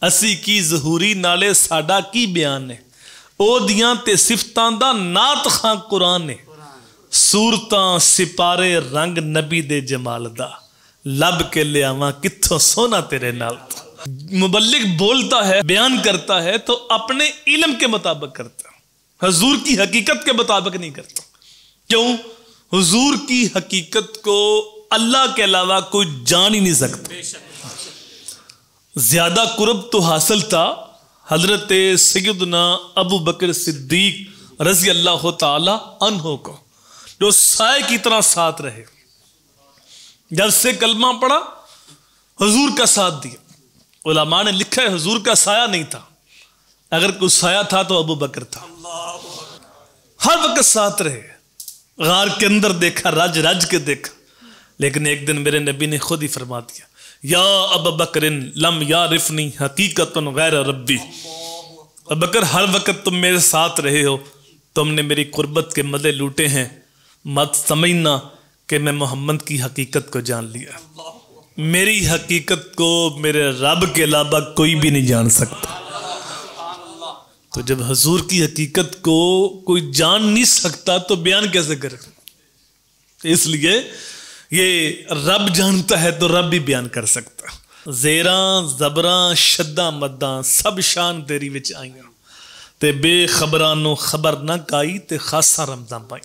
اسی کی ظہوری نالے ساڈا کی بیان ہے او دیاں تے صفتاں دا نعت خاں قرآن ہے صورتاں سپارے رنگ نبی دے جمال دا لب کے لے آواں کتھوں سونا تیرے نال دا۔ مبلغ بولتا ہے بیان کرتا ہے تو اپنے علم کے مطابق کرتا ہے، حضور کی حقیقت کے مطابق نہیں کرتا۔ کیوں؟ حضور کی حقیقت کو اللہ کے علاوہ کوئی جان ہی نہیں سکتا۔ زیادہ قرب تو حاصل تھا حضرت سیدنا ابو بکر صدیق رضی اللہ تعالی عنہ کو، جو سائے کی طرح ساتھ رہے، جب سے کلمہ پڑھا حضور کا ساتھ دیا۔ علماء نے لکھا ہے حضور کا سایہ نہیں تھا، اگر کوئی سایہ تھا تو ابو بکر تھا، ہر وقت ساتھ رہے، غار کے اندر دیکھا، رج رج کے دیکھا، لیکن ایک دن میرے نبی نے خود ہی فرما دیا یا ابو بکر لم یعرفنی حقیقت غیر ربی، ابو بکر ہر وقت تم میرے ساتھ رہے ہو، تم نے میری قربت کے مزے لوٹے ہیں، مت سمجھنا کہ میں محمد کی حقیقت کو جان لیا، میری حقیقت کو میرے رب کے علاوہ کوئی بھی نہیں جان سکتا۔ تو جب حضور کی حقیقت کو کوئی جان نہیں سکتا تو بیان کیسے کرے؟ اس لیے یہ رب جانتا ہے تو رب بھی بیان کر سکتا۔ زیراں زبراں شداں مداں سب شان تیری وچ آئیاں تے بے خبرانو خبر نہ کائی تے خاصا رمضان پائی۔